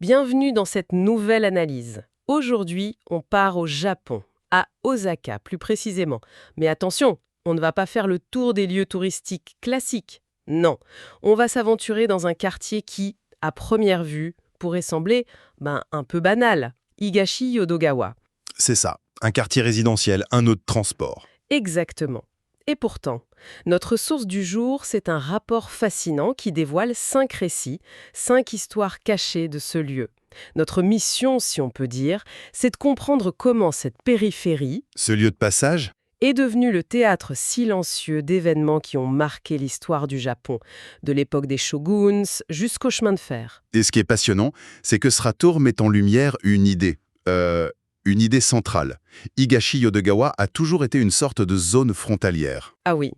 Bienvenue dans cette nouvelle analyse. Aujourd'hui, on part au Japon, à Osaka plus précisément. Mais attention, on ne va pas faire le tour des lieux touristiques classiques. Non, on va s'aventurer dans un quartier qui, à première vue, pourrait sembler un peu banal. Higashi-Yodogawa. C'est ça, un quartier résidentiel, un nœud de transport. Exactement. Et pourtant, notre source du jour, c'est un rapport fascinant qui dévoile 5 récits, 5 histoires cachées de ce lieu. Notre mission, si on peut dire, c'est de comprendre comment cette périphérie Ce lieu de passage, est devenu le théâtre silencieux d'événements qui ont marqué l'histoire du Japon, de l'époque des shoguns jusqu'au chemin de fer. et ce qui est passionnant, c'est que ce ratour met en lumière une idée centrale. Higashi-Yodogawa a toujours été une sorte de zone frontalière. Ah oui,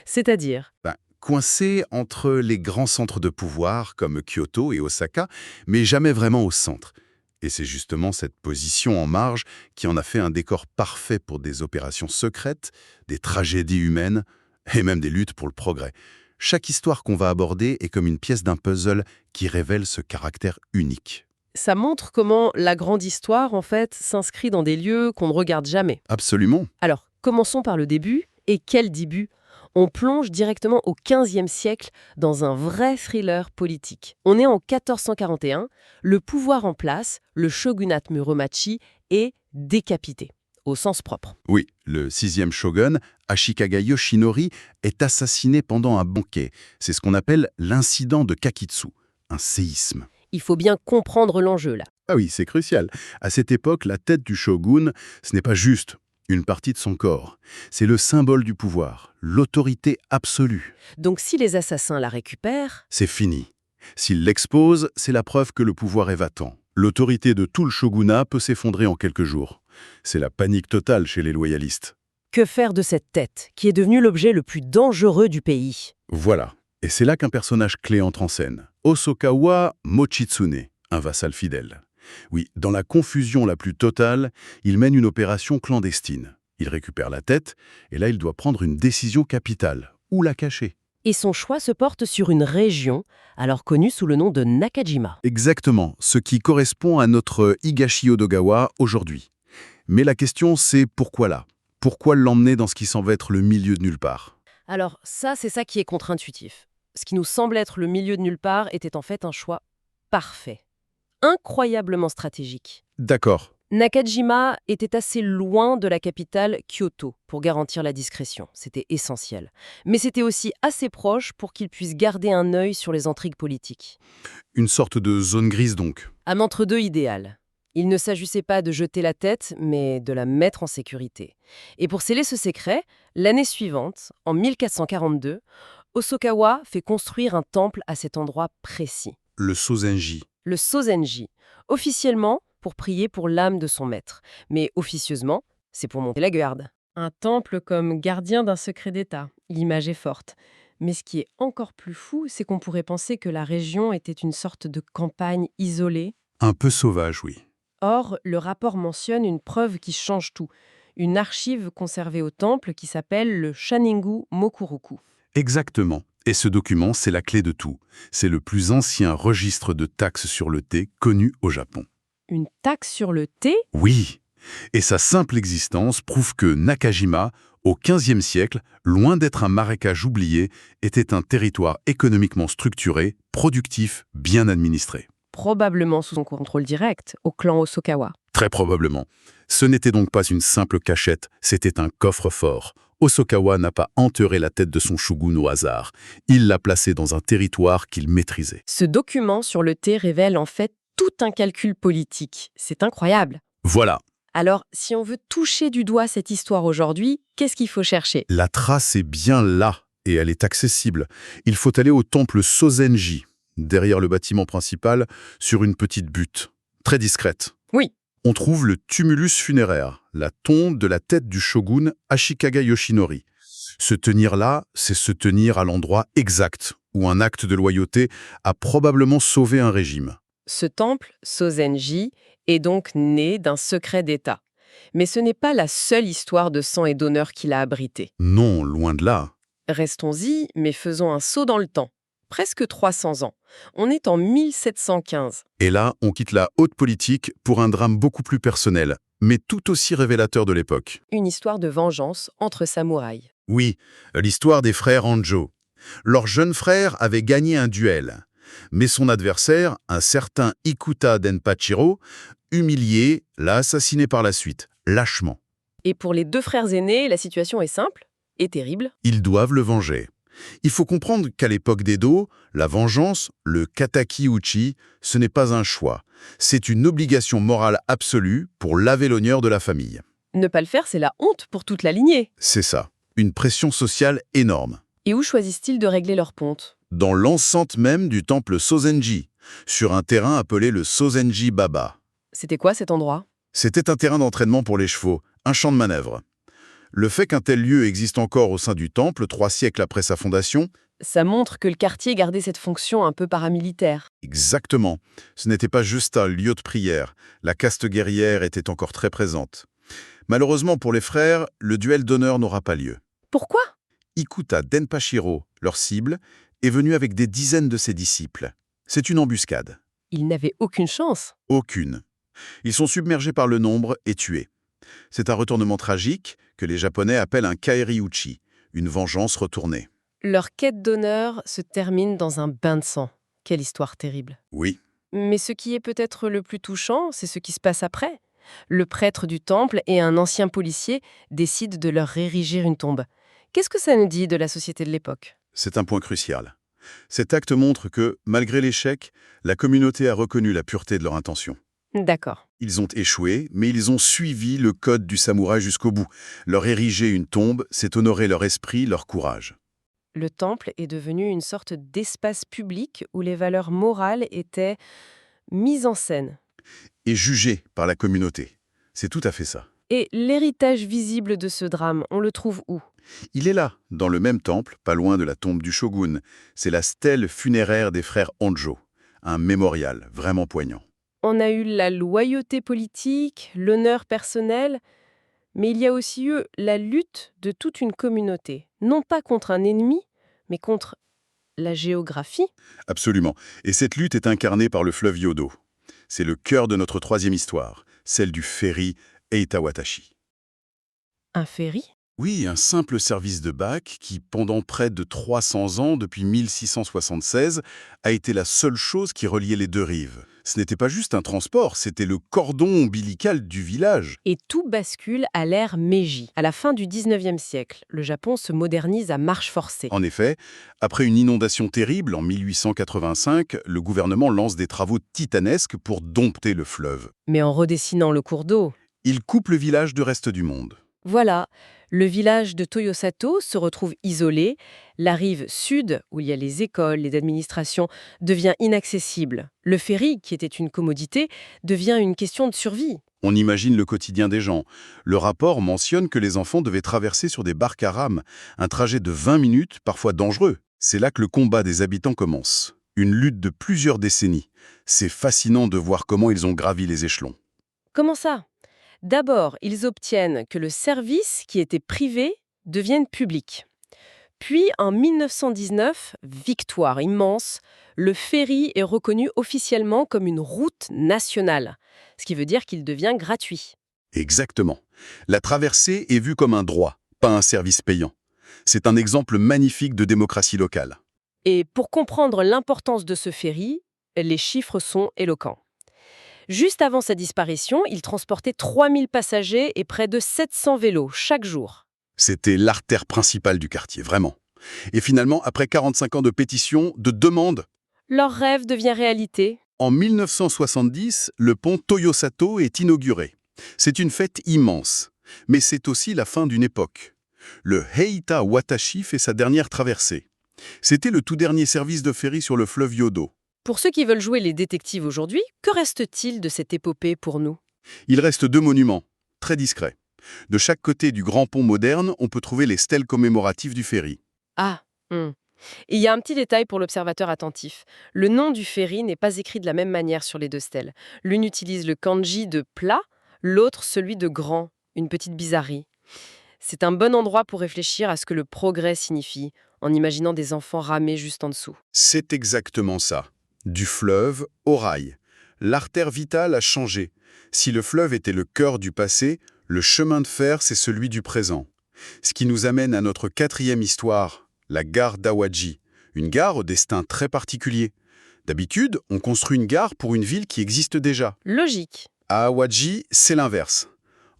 c'est-à-dire, Coincée entre les grands centres de pouvoir comme Kyoto et Osaka, mais jamais vraiment au centre. Et c'est justement cette position en marge qui en a fait un décor parfait pour des opérations secrètes, des tragédies humaines et même des luttes pour le progrès. Chaque histoire qu'on va aborder est comme une pièce d'un puzzle qui révèle ce caractère unique. ça montre comment la grande histoire, en fait, s'inscrit dans des lieux qu'on ne regarde jamais. Absolument. Alors, commençons par le début. Et quel début? On plonge directement au XVe siècle dans un vrai thriller politique. On est en 1441, le pouvoir en place, le shogunat Muromachi, est décapité, au sens propre. Oui, le 6e shogun, Ashikaga Yoshinori, est assassiné pendant un banquet. C'est ce qu'on appelle l'incident de Kakitsu, un séisme. Il faut bien comprendre l'enjeu là. Ah oui, c'est crucial. À cette époque, la tête du shogun, ce n'est pas juste une partie de son corps. C'est le symbole du pouvoir, l'autorité absolue. Donc si les assassins la récupèrent, C'est fini. S'il l'expose, c'est la preuve que le pouvoir est vacant. L'autorité de tout le shogunat peut s'effondrer en quelques jours. C'est la panique totale chez les loyalistes. que faire de cette tête, qui est devenue l'objet le plus dangereux du pays? Voilà. Et c'est là qu'un personnage clé entre en scène. Osokawa Mochitsune, un vassal fidèle. Oui, dans la confusion la plus totale, il mène une opération clandestine. Il récupère la tête, et là il doit prendre une décision capitale. Où la cacher? Et son choix se porte sur une région, alors connue sous le nom de Nakajima. Exactement, ce qui correspond à notre Higashi-Yodogawa aujourd'hui. Mais la question c'est pourquoi là? Pourquoi l'emmener dans ce qui semble être le milieu de nulle part? Alors ça, c'est ça qui est contre-intuitif. Ce qui nous semble être le milieu de nulle part était en fait un choix parfait, incroyablement stratégique. D'accord. Nakajima était assez loin de la capitale Kyoto pour garantir la discrétion, c'était essentiel. Mais c'était aussi assez proche pour qu'il puisse garder un œil sur les intrigues politiques. Une sorte de zone grise donc. Un entre-deux idéal. Il ne s'agissait pas de jeter la tête, mais de la mettre en sécurité. Et pour sceller ce secret, l'année suivante, en 1442, Osokawa fait construire un temple à cet endroit précis, Le Sozenji. le Sozenji, officiellement pour prier pour l'âme de son maître, mais officieusement, c'est pour monter la garde. Un temple comme gardien d'un secret d'État, l'image est forte. Mais ce qui est encore plus fou, c'est qu'on pourrait penser que la région était une sorte de campagne isolée. Un peu sauvage, oui. Or, le rapport mentionne une preuve qui change tout, une archive conservée au temple qui s'appelle le Shaningu Mokuroku. Exactement. Et ce document, c'est la clé de tout. C'est le plus ancien registre de taxes sur le thé connu au Japon. Une taxe sur le thé? Oui. Et sa simple existence prouve que Nakajima, au XVe siècle, loin d'être un marécage oublié, était un territoire économiquement structuré, productif, bien administré. Probablement sous son contrôle direct, au clan Osokawa. Très probablement. Ce n'était donc pas une simple cachette, c'était un coffre-fort. Osokawa n'a pas enterré la tête de son shogun au hasard. Il l'a placée dans un territoire qu'il maîtrisait. Ce document sur le thé révèle en fait tout un calcul politique. C'est incroyable. Voilà, Alors, si on veut toucher du doigt cette histoire aujourd'hui, qu'est-ce qu'il faut chercher? la trace est bien là, et elle est accessible. Il faut aller au temple Sozenji, derrière le bâtiment principal, sur une petite butte, très discrète. Oui. On trouve le tumulus funéraire, la tombe de la tête du shogun Ashikaga Yoshinori. Se tenir là, c'est se tenir à l'endroit exact, où un acte de loyauté a probablement sauvé un régime. Ce temple, Sozenji, est donc né d'un secret d'État. Mais ce n'est pas la seule histoire de sang et d'honneur qu'il a abrité. Non, loin de là. Restons-y, mais faisons un saut dans le temps. presque 300 ans. On est en 1715. Et là, on quitte la haute politique pour un drame beaucoup plus personnel, mais tout aussi révélateur de l'époque. Une histoire de vengeance entre samouraïs. Oui, l'histoire des frères Anjo. Leur jeune frère avait gagné un duel, mais son adversaire, un certain Ikuta Denpachiro, humilié, l'a assassiné par la suite, lâchement. Et pour les deux frères aînés, la situation est simple et terrible. Ils doivent le venger. Il faut comprendre qu'à l'époque d'Edo, la vengeance, le kataki-uchi, ce n'est pas un choix. C'est une obligation morale absolue pour laver l'honneur de la famille. Ne pas le faire, c'est la honte pour toute la lignée. C'est ça, une pression sociale énorme. Et où choisissent-ils de régler leur ponte? Dans l'enceinte même du temple Sozenji, sur un terrain appelé le Sozenji Baba. C'était quoi cet endroit? C'était un terrain d'entraînement pour les chevaux, un champ de manœuvre. Le fait qu'un tel lieu existe encore au sein du temple, 3 siècles après sa fondation, Ça montre que le quartier gardait cette fonction un peu paramilitaire. exactement. Ce n'était pas juste un lieu de prière. La caste guerrière était encore très présente. Malheureusement pour les frères, le duel d'honneur n'aura pas lieu. Pourquoi? Ikuta Denpachiro, leur cible, est venu avec des dizaines de ses disciples. C'est une embuscade. Ils n'avaient aucune chance. Aucune. Ils sont submergés par le nombre et tués. C'est un retournement tragique que les Japonais appellent un kaeri-uchi, une vengeance retournée. Leur quête d'honneur se termine dans un bain de sang. Quelle histoire terrible. Oui, Mais ce qui est peut-être le plus touchant, c'est ce qui se passe après. Le prêtre du temple et un ancien policier décident de leur ériger une tombe. Qu'est-ce que ça nous dit de la société de l'époque? c'est un point crucial. Cet acte montre que, malgré l'échec, la communauté a reconnu la pureté de leur intention. D'accord. Ils ont échoué, mais ils ont suivi le code du samouraï jusqu'au bout. Leur ériger une tombe, c'est honorer leur esprit, leur courage. Le temple est devenu une sorte d'espace public où les valeurs morales étaient mises en scène. Et jugé par la communauté. C'est tout à fait ça. Et l'héritage visible de ce drame, on le trouve où? Il est là, dans le même temple, pas loin de la tombe du shogun. C'est la stèle funéraire des frères Anjo. Un mémorial vraiment poignant. On a eu la loyauté politique, l'honneur personnel, mais il y a aussi eu la lutte de toute une communauté, non pas contre un ennemi, mais contre la géographie. Absolument. Et cette lutte est incarnée par le fleuve Yodo. C'est le cœur de notre troisième histoire, celle du ferry Eita-Watashi. Un ferry? Oui, un simple service de bac qui, pendant près de 300 ans, depuis 1676, a été la seule chose qui reliait les deux rives. Ce n'était pas juste un transport, c'était le cordon ombilical du village. Et tout bascule à l'ère Meiji. À la fin du 19e siècle, le Japon se modernise à marche forcée. En effet, après une inondation terrible en 1885, le gouvernement lance des travaux titanesques pour dompter le fleuve. Mais en redessinant le cours d'eau. Il coupe le village du reste du monde. Voilà, le village de Toyosato se retrouve isolé, la rive sud, où il y a les écoles, les administrations, devient inaccessible. Le ferry, qui était une commodité, devient une question de survie. On imagine le quotidien des gens. Le rapport mentionne que les enfants devaient traverser sur des barques à rames, un trajet de 20 minutes, parfois dangereux. C'est là que le combat des habitants commence. Une lutte de plusieurs décennies. C'est fascinant de voir comment ils ont gravi les échelons. Comment ça? D'abord, ils obtiennent que le service, qui était privé, devienne public. Puis, en 1919, victoire immense, le ferry est reconnu officiellement comme une route nationale, ce qui veut dire qu'il devient gratuit. Exactement. La traversée est vue comme un droit, pas un service payant. C'est un exemple magnifique de démocratie locale. Et pour comprendre l'importance de ce ferry, les chiffres sont éloquents. Juste avant sa disparition, il transportait 3000 passagers et près de 700 vélos chaque jour. C'était l'artère principale du quartier, vraiment. Et finalement, après 45 ans de pétitions, de demandes, Leur rêve devient réalité. en 1970, le pont Toyosato est inauguré. C'est une fête immense, mais c'est aussi la fin d'une époque. Le Eita-Watashi fait sa dernière traversée. C'était le tout dernier service de ferry sur le fleuve Yodo. Pour ceux qui veulent jouer les détectives aujourd'hui, que reste-t-il de cette épopée pour nous? Il reste 2 monuments, très discrets. De chaque côté du grand pont moderne, on peut trouver les stèles commémoratives du ferry. Ah, Et il y a un petit détail pour l'observateur attentif. Le nom du ferry n'est pas écrit de la même manière sur les deux stèles. L'une utilise le kanji de plat, l'autre celui de grand, une petite bizarrerie. C'est un bon endroit pour réfléchir à ce que le progrès signifie, en imaginant des enfants ramer juste en dessous. C'est exactement ça. Du fleuve au rail. L'artère vitale a changé. Si le fleuve était le cœur du passé, le chemin de fer, c'est celui du présent. Ce qui nous amène à notre quatrième histoire, la gare d'Awaji. Une gare au destin très particulier. D'habitude, on construit une gare pour une ville qui existe déjà. Logique. À Awaji, c'est l'inverse.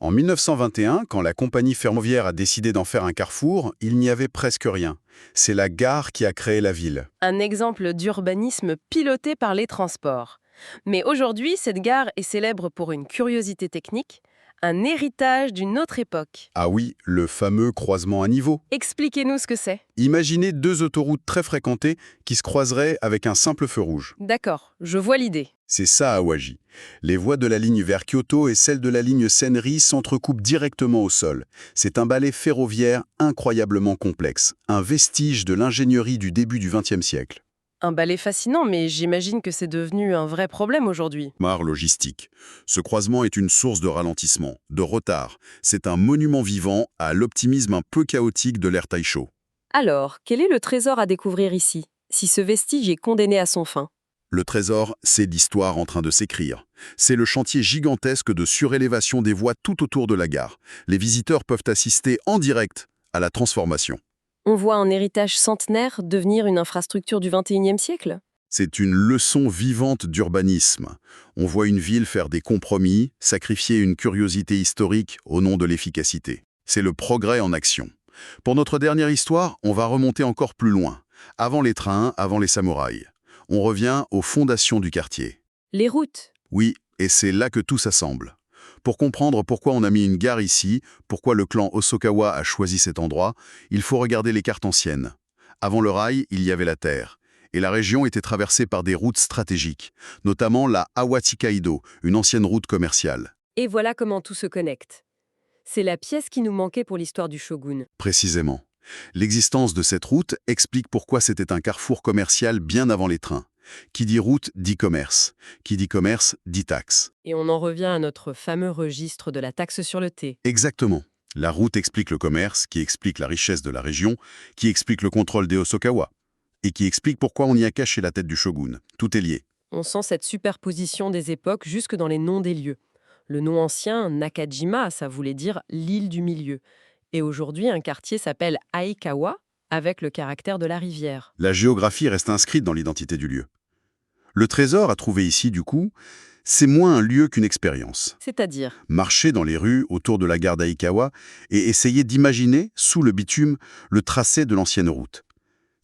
En 1921, quand la compagnie ferroviaire a décidé d'en faire un carrefour, il n'y avait presque rien. C'est la gare qui a créé la ville. Un exemple d'urbanisme piloté par les transports. Mais aujourd'hui, cette gare est célèbre pour une curiosité technique, un héritage d'une autre époque. Ah oui, le fameux croisement à niveau. Expliquez-nous ce que c'est. Imaginez deux autoroutes très fréquentées qui se croiseraient avec un simple feu rouge. D'accord, je vois l'idée. C'est ça Awaji. Les voies de la ligne vers Kyoto et celles de la ligne Senri s'entrecoupent directement au sol. C'est un balai ferroviaire incroyablement complexe, un vestige de l'ingénierie du début du XXe siècle. Un balai fascinant, mais j'imagine que c'est devenu un vrai problème aujourd'hui. Mare logistique. Ce croisement est une source de ralentissement, de retard. C'est un monument vivant à l'optimisme un peu chaotique de l'ère Taisho. Alors, quel est le trésor à découvrir ici, si ce vestige est condamné à son fin? Le trésor, c'est l'histoire en train de s'écrire. C'est le chantier gigantesque de surélévation des voies tout autour de la gare. Les visiteurs peuvent assister en direct à la transformation. On voit un héritage centenaire devenir une infrastructure du XXIe siècle? C'est une leçon vivante d'urbanisme. On voit une ville faire des compromis, sacrifier une curiosité historique au nom de l'efficacité. C'est le progrès en action. Pour notre dernière histoire, on va remonter encore plus loin. Avant les trains, avant les samouraïs. On revient aux fondations du quartier. Les routes. Oui, et c'est là que tout s'assemble. Pour comprendre pourquoi on a mis une gare ici, pourquoi le clan Hosokawa a choisi cet endroit, il faut regarder les cartes anciennes. Avant le rail, il y avait la terre. Et la région était traversée par des routes stratégiques, notamment la Awatsikaido, une ancienne route commerciale. Et voilà comment tout se connecte. C'est la pièce qui nous manquait pour l'histoire du shogun. Précisément. L'existence de cette route explique pourquoi c'était un carrefour commercial bien avant les trains. Qui dit route dit commerce. Qui dit commerce dit taxe. Et on en revient à notre fameux registre de la taxe sur le thé. Exactement. La route explique le commerce, qui explique la richesse de la région, qui explique le contrôle des Hosokawa, et qui explique pourquoi on y a caché la tête du shogun. Tout est lié. On sent cette superposition des époques jusque dans les noms des lieux. Le nom ancien, Nakajima, ça voulait dire l'île du milieu. Et aujourd'hui, un quartier s'appelle Aikawa, avec le caractère de la rivière. La géographie reste inscrite dans l'identité du lieu. Le trésor à trouver ici, du coup, c'est moins un lieu qu'une expérience. C'est-à-dire, Marcher dans les rues autour de la gare d'Aikawa et essayer d'imaginer, sous le bitume, le tracé de l'ancienne route.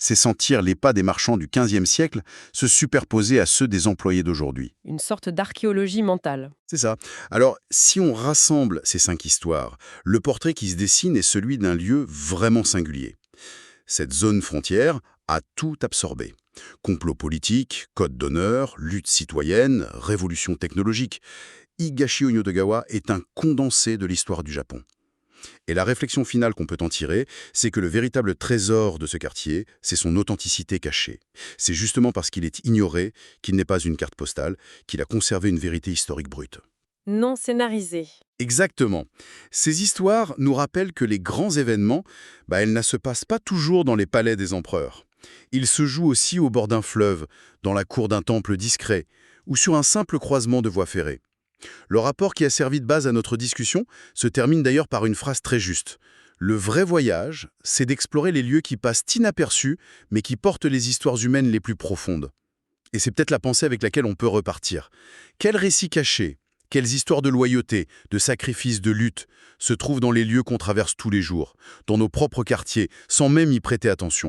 C'est sentir les pas des marchands du XVe siècle se superposer à ceux des employés d'aujourd'hui. une sorte d'archéologie mentale. C'est ça. Alors, si on rassemble ces 5 histoires, le portrait qui se dessine est celui d'un lieu vraiment singulier. Cette zone frontière a tout absorbé. Complot politique, code d'honneur, lutte citoyenne, révolution technologique. Higashi Onyotogawa est un condensé de l'histoire du Japon. Et la réflexion finale qu'on peut en tirer, c'est que le véritable trésor de ce quartier, c'est son authenticité cachée. C'est justement parce qu'il est ignoré, qu'il n'est pas une carte postale, qu'il a conservé une vérité historique brute. Non scénarisé. Exactement. Ces histoires nous rappellent que les grands événements, elles ne se passent pas toujours dans les palais des empereurs. Ils se jouent aussi au bord d'un fleuve, dans la cour d'un temple discret, ou sur un simple croisement de voies ferrées. Le rapport qui a servi de base à notre discussion se termine d'ailleurs par une phrase très juste. Le vrai voyage, c'est d'explorer les lieux qui passent inaperçus, mais qui portent les histoires humaines les plus profondes. Et c'est peut-être la pensée avec laquelle on peut repartir. Quels récits cachés, quelles histoires de loyauté, de sacrifice, de lutte se trouvent dans les lieux qu'on traverse tous les jours, dans nos propres quartiers, sans même y prêter attention.